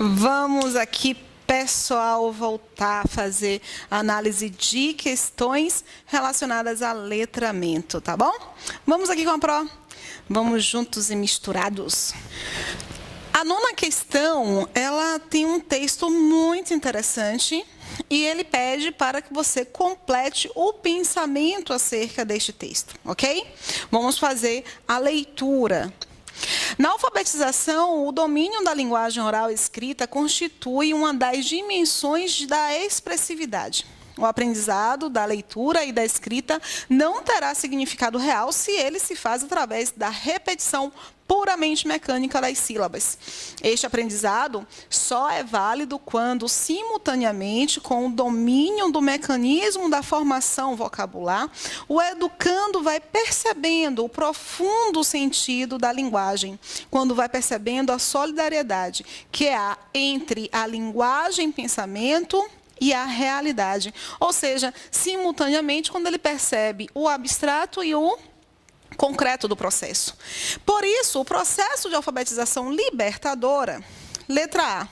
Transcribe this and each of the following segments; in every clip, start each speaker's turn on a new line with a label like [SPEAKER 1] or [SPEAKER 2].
[SPEAKER 1] Vamos aqui, pessoal, voltar a fazer análise de questões relacionadas a letramento, tá bom? Vamos aqui com a Pro. Vamos juntos e misturados. A nona questão, ela tem um texto muito interessante e ele pede para que você complete o pensamento acerca deste texto, ok? Vamos fazer a leitura. Na alfabetização, o domínio da linguagem oral e escrita constitui uma das dimensões da expressividade. O aprendizado da leitura e da escrita não terá significado real se ele se faz através da repetição puramente mecânica das sílabas. Este aprendizado só é válido quando, simultaneamente, com o domínio do mecanismo da formação vocabular, o educando vai percebendo o profundo sentido da linguagem, quando vai percebendo a solidariedade que há entre a linguagem e pensamento e a realidade. Ou seja, simultaneamente, quando ele percebe o abstrato e o concreto do processo. Por isso, o processo de alfabetização libertadora, letra A,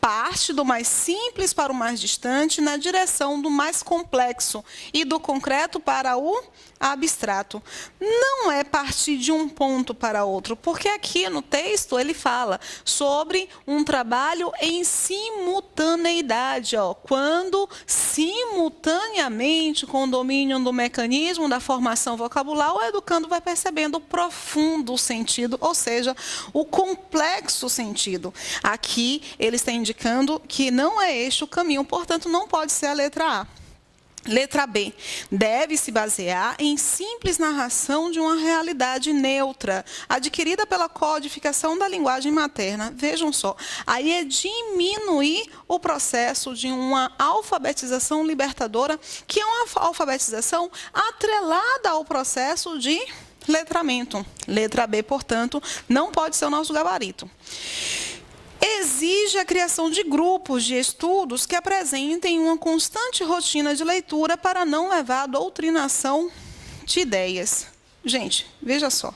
[SPEAKER 1] parte do mais simples para o mais distante na direção do mais complexo e do concreto para o abstrato. Não é partir de um ponto para outro, porque aqui no texto ele fala sobre um trabalho em simultaneidade, quando simultaneamente, com o domínio do mecanismo da formação vocabular, o educando vai percebendo o profundo sentido, ou seja, o complexo sentido. Aqui ele está indicando que não é este o caminho, portanto, não pode ser a letra A. Letra B, deve se basear em simples narração de uma realidade neutra, adquirida pela codificação da linguagem materna. Vejam só, aí é diminuir o processo de uma alfabetização libertadora, que é uma alfabetização atrelada ao processo de letramento. Letra B, portanto, não pode ser o nosso gabarito. Exige a criação de grupos de estudos que apresentem uma constante rotina de leitura para não levar à doutrinação de ideias. Gente, veja só.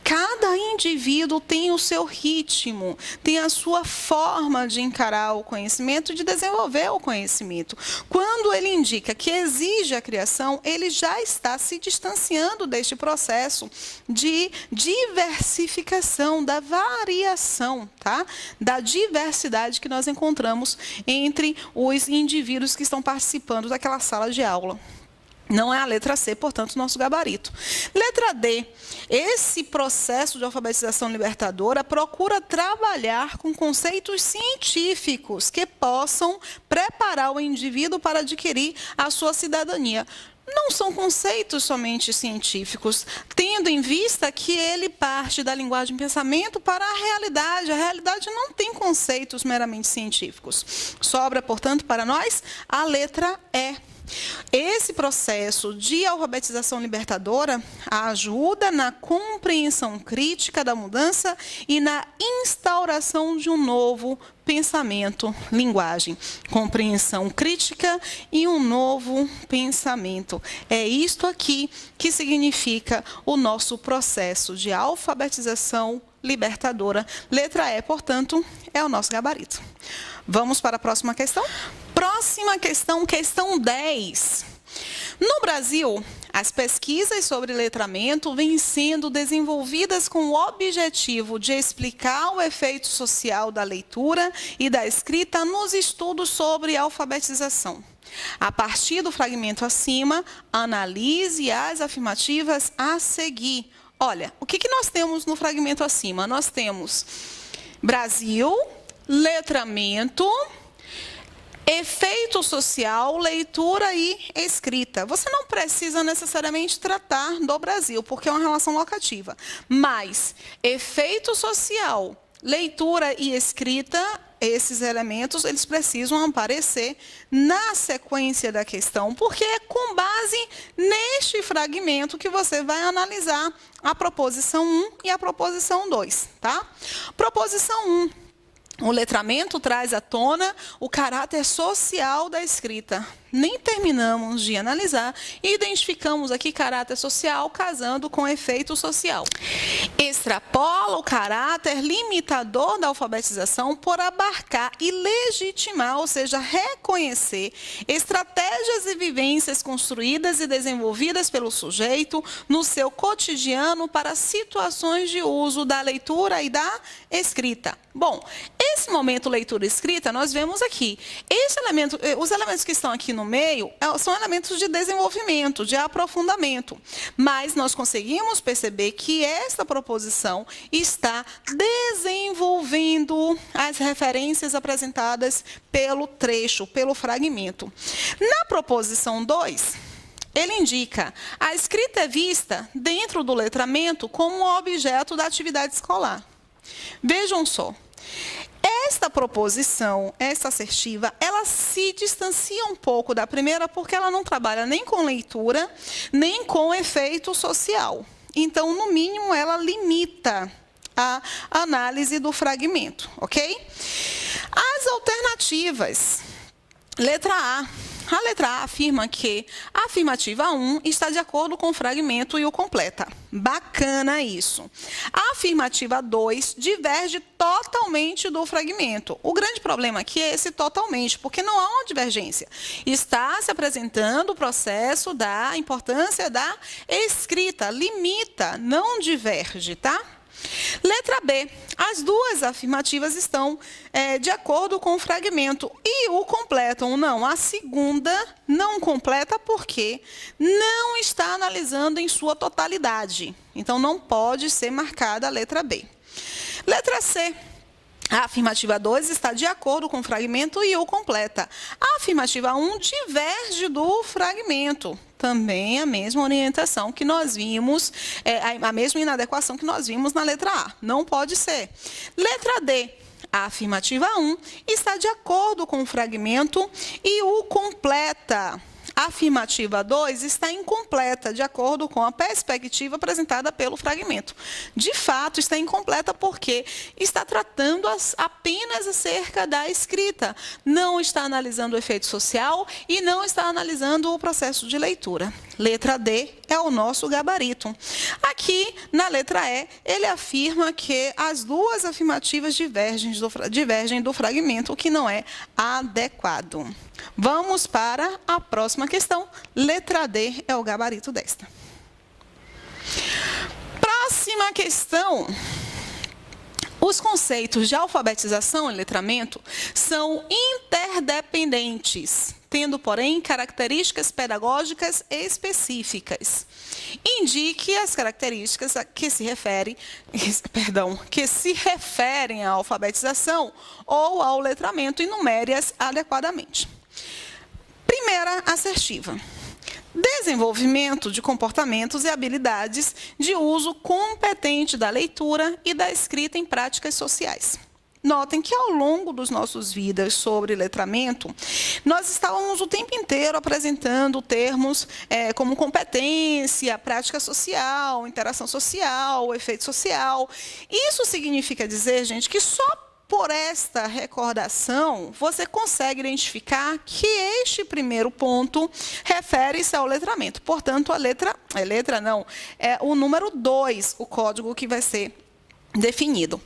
[SPEAKER 1] Cada indivíduo tem o seu ritmo, tem a sua forma de encarar o conhecimento, de desenvolver o conhecimento. Quando ele indica que exige a criação, ele já está se distanciando deste processo de diversificação, da variação, tá? Da diversidade que nós encontramos entre os indivíduos que estão participando daquela sala de aula. Não é a letra C, portanto, nosso gabarito. Letra D. Esse processo de alfabetização libertadora procura trabalhar com conceitos científicos que possam preparar o indivíduo para adquirir a sua cidadania. Não são conceitos somente científicos, tendo em vista que ele parte da linguagem pensamento para a realidade. A realidade não tem conceitos meramente científicos. Sobra, portanto, para nós a letra E. Esse processo de alfabetização libertadora ajuda na compreensão crítica da mudança e na instauração de um novo pensamento, linguagem. Compreensão crítica e um novo pensamento. É isto aqui que significa o nosso processo de alfabetização libertadora. Letra E, portanto, é o nosso gabarito. Vamos para a próxima questão? Próxima questão, questão 10. No Brasil, as pesquisas sobre letramento vêm sendo desenvolvidas com o objetivo de explicar o efeito social da leitura e da escrita nos estudos sobre alfabetização. A partir do fragmento acima, analise as afirmativas a seguir. Olha, o que nós temos no fragmento acima? Nós temos Brasil, letramento, efeito social, leitura e escrita. Você não precisa necessariamente tratar do Brasil, porque é uma relação locativa. Mas efeito social, leitura e escrita, esses elementos, eles precisam aparecer na sequência da questão, porque é com base neste fragmento que você vai analisar a proposição 1 e a proposição 2, tá? Proposição 1. O letramento traz à tona o caráter social da escrita. Nem terminamos de analisar e identificamos aqui caráter social casando com efeito social. Extrapola o caráter limitador da alfabetização por abarcar e legitimar, ou seja, reconhecer estratégias e vivências construídas e desenvolvidas pelo sujeito no seu cotidiano para situações de uso da leitura e da escrita. Bom, esse momento leitura e escrita nós vemos aqui. Os elementos que estão aqui no meio são elementos de desenvolvimento, de aprofundamento. Mas nós conseguimos perceber que esta proposição está desenvolvendo as referências apresentadas pelo trecho, pelo fragmento. Na proposição 2, ele indica: a escrita é vista dentro do letramento como um objeto da atividade escolar. Vejam só. Esta proposição, esta assertiva, ela se distancia um pouco da primeira porque ela não trabalha nem com leitura, nem com efeito social. Então, no mínimo, ela limita a análise do fragmento, ok? As alternativas. Letra A. A letra A afirma que a afirmativa 1 está de acordo com o fragmento e o completa. Bacana isso. A afirmativa 2 diverge totalmente do fragmento. O grande problema aqui é esse totalmente, porque não há uma divergência. Está se apresentando o processo da importância da escrita. Limita, não diverge, tá? Letra B. As duas afirmativas estão de acordo com o fragmento e o completam. Não, a segunda não completa porque não está analisando em sua totalidade. Então, não pode ser marcada a letra B. Letra C. A afirmativa 2 está de acordo com o fragmento e o completa. A afirmativa 1 diverge do fragmento. Também a mesma orientação que nós vimos, a mesma inadequação que nós vimos na letra A. Não pode ser. Letra D. A afirmativa 1 está de acordo com o fragmento e o completa. A afirmativa 2 está incompleta, de acordo com a perspectiva apresentada pelo fragmento. De fato, está incompleta porque está tratando apenas acerca da escrita. Não está analisando o efeito social e não está analisando o processo de leitura. Letra D é o nosso gabarito. Aqui, na letra E, ele afirma que as duas afirmativas divergem do fragmento, o que não é adequado. Vamos para a próxima questão. Letra D é o gabarito desta. Próxima questão. Os conceitos de alfabetização e letramento são interdependentes, tendo, porém, características pedagógicas específicas. Indique as características que se referem à alfabetização ou ao letramento e enumere-as adequadamente. Primeira assertiva. Desenvolvimento de comportamentos e habilidades de uso competente da leitura e da escrita em práticas sociais. Notem que ao longo dos nossos vídeos sobre letramento, nós estávamos o tempo inteiro apresentando termos como competência, prática social, interação social, efeito social. Isso significa dizer, gente, que só por esta recordação, você consegue identificar que este primeiro ponto refere-se ao letramento. Portanto, é o número 2, o código que vai ser definido.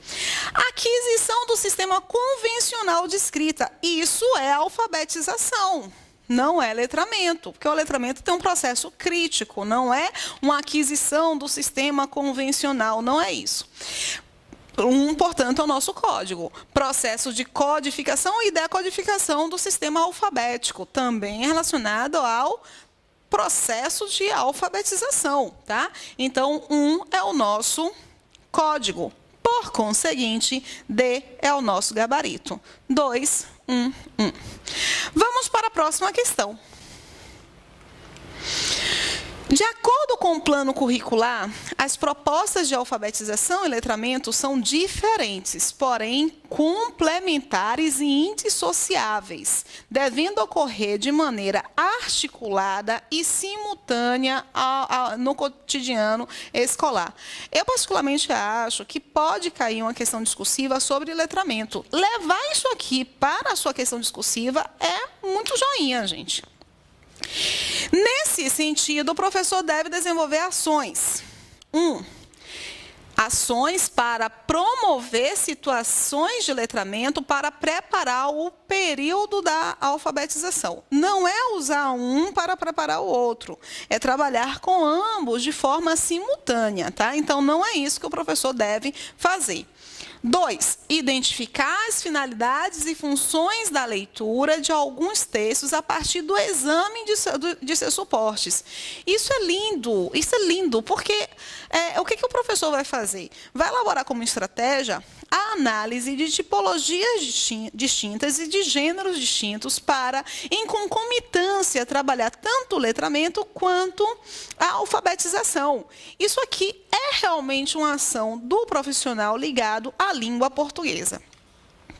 [SPEAKER 1] Aquisição do sistema convencional de escrita. Isso é alfabetização. Não é letramento, porque o letramento tem um processo crítico, não é uma aquisição do sistema convencional, não é isso. Portanto, é o nosso código. Processo de codificação e decodificação do sistema alfabético, também relacionado ao processo de alfabetização, tá? Então, 1 é o nosso código. Por conseguinte, D é o nosso gabarito. 2, 1, 1. Vamos para a próxima questão. De acordo com o plano curricular, as propostas de alfabetização e letramento são diferentes, porém complementares e indissociáveis, devendo ocorrer de maneira articulada e simultânea no cotidiano escolar. Eu, particularmente, acho que pode cair uma questão discursiva sobre letramento. Levar isso aqui para a sua questão discursiva é muito joinha, gente. Nesse sentido, o professor deve desenvolver ações. Ações para promover situações de letramento para preparar o período da alfabetização. Não é usar um para preparar o outro, é trabalhar com ambos de forma simultânea, tá? Então, não é isso que o professor deve fazer. 2. Identificar as finalidades e funções da leitura de alguns textos a partir do exame de seus suportes. Isso é lindo, porque o que o professor vai fazer? Vai elaborar como estratégia a análise de tipologias distintas e de gêneros distintos para, em concomitância, trabalhar tanto o letramento quanto a alfabetização. Isso aqui é realmente uma ação do profissional ligado à língua portuguesa.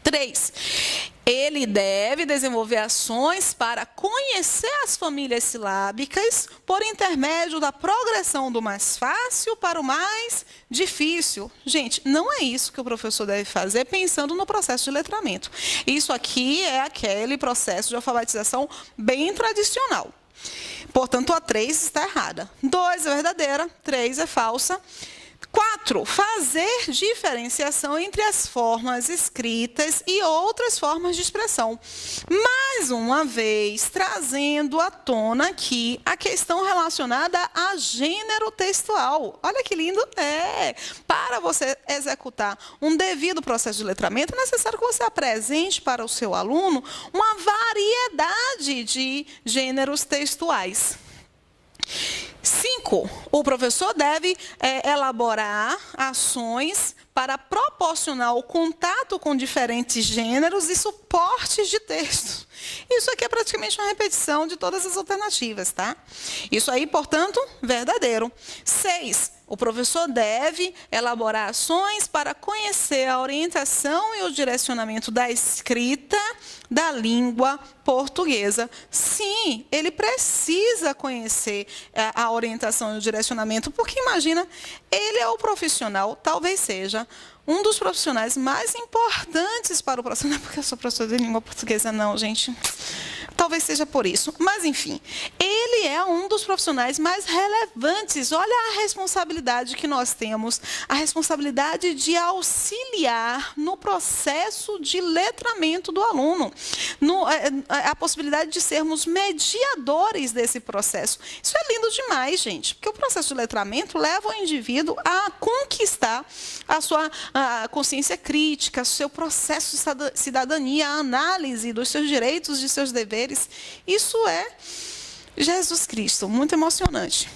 [SPEAKER 1] 3. Ele deve desenvolver ações para conhecer as famílias silábicas por intermédio da progressão do mais fácil para o mais difícil. Gente, não é isso que o professor deve fazer pensando no processo de letramento. Isso aqui é aquele processo de alfabetização bem tradicional. Portanto, a 3 está errada. 2 é verdadeira, 3 é falsa. 4. Fazer diferenciação entre as formas escritas e outras formas de expressão. Mais uma vez, trazendo à tona aqui a questão relacionada a gênero textual. Olha que lindo! Para você executar um devido processo de letramento, é necessário que você apresente para o seu aluno uma variedade de gêneros textuais. 5. O professor deve elaborar ações para proporcionar o contato com diferentes gêneros e suportes de texto. Isso aqui é praticamente uma repetição de todas as alternativas, tá? Isso aí, portanto, verdadeiro. 6. O professor deve elaborar ações para conhecer a orientação e o direcionamento da escrita da língua portuguesa. Sim, ele precisa conhecer a orientação e o direcionamento, porque imagina, ele é o profissional, talvez seja um dos profissionais mais importantes para o processo. Não é porque eu sou professora de língua portuguesa, não, gente. Talvez seja por isso. Mas, enfim, ele é um dos profissionais mais relevantes. Olha a responsabilidade que nós temos, a responsabilidade de auxiliar no processo de letramento do aluno, a possibilidade de sermos mediadores desse processo. Isso é lindo demais, gente, porque o processo de letramento leva o indivíduo a conquistar a sua consciência crítica, o seu processo de cidadania, a análise dos seus direitos, de seus deveres. Isso é Jesus Cristo, muito emocionante.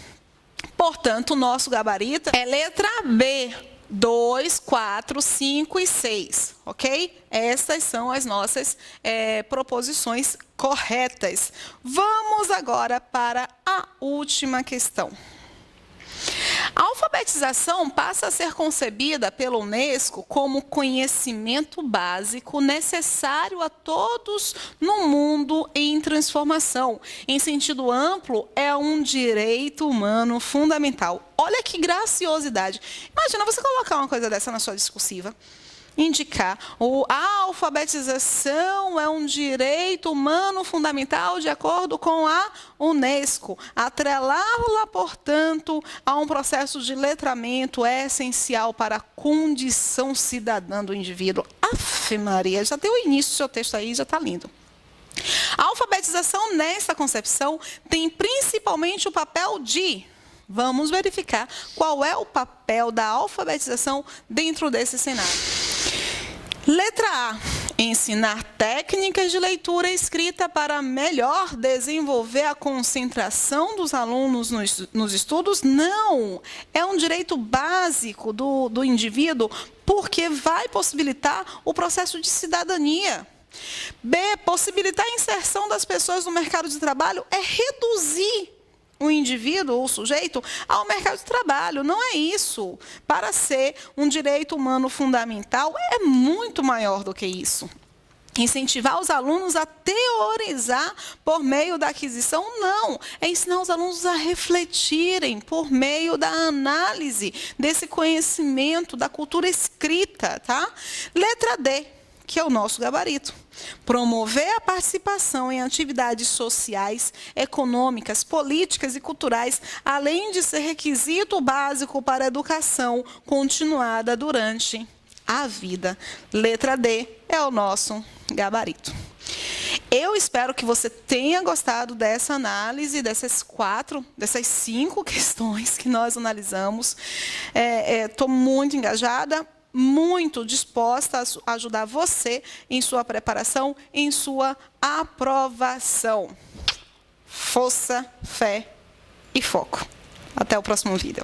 [SPEAKER 1] Portanto, o nosso gabarito é letra B, 2, 4, 5 e 6, ok? Essas são as nossas proposições corretas. Vamos agora para a última questão. A alfabetização passa a ser concebida pela Unesco como conhecimento básico necessário a todos no mundo em transformação. Em sentido amplo, é um direito humano fundamental. Olha que graciosidade. Imagina você colocar uma coisa dessa na sua discursiva. Indicar a alfabetização é um direito humano fundamental de acordo com a Unesco. Atrelá-la, portanto, a um processo de letramento é essencial para a condição cidadã do indivíduo. Afe Maria, já deu início o seu texto aí, já está lindo. A alfabetização, nessa concepção, tem principalmente o papel de... Vamos verificar qual é o papel da alfabetização dentro desse cenário. Letra A. Ensinar técnicas de leitura e escrita para melhor desenvolver a concentração dos alunos nos estudos? Não. É um direito básico do indivíduo, porque vai possibilitar o processo de cidadania. B. Possibilitar a inserção das pessoas no mercado de trabalho é reduzir o indivíduo ou o sujeito ao mercado de trabalho. Não é isso. Para ser um direito humano fundamental, é muito maior do que isso. Incentivar os alunos a teorizar por meio da aquisição, não. É ensinar os alunos a refletirem por meio da análise desse conhecimento, da cultura escrita, tá? Letra D, que é o nosso gabarito. Promover a participação em atividades sociais, econômicas, políticas e culturais, além de ser requisito básico para a educação continuada durante a vida. Letra D é o nosso gabarito. Eu espero que você tenha gostado dessa análise, dessas 5 questões que nós analisamos. Estou muito engajada, muito disposta a ajudar você em sua preparação, em sua aprovação. Força, fé e foco. Até o próximo vídeo.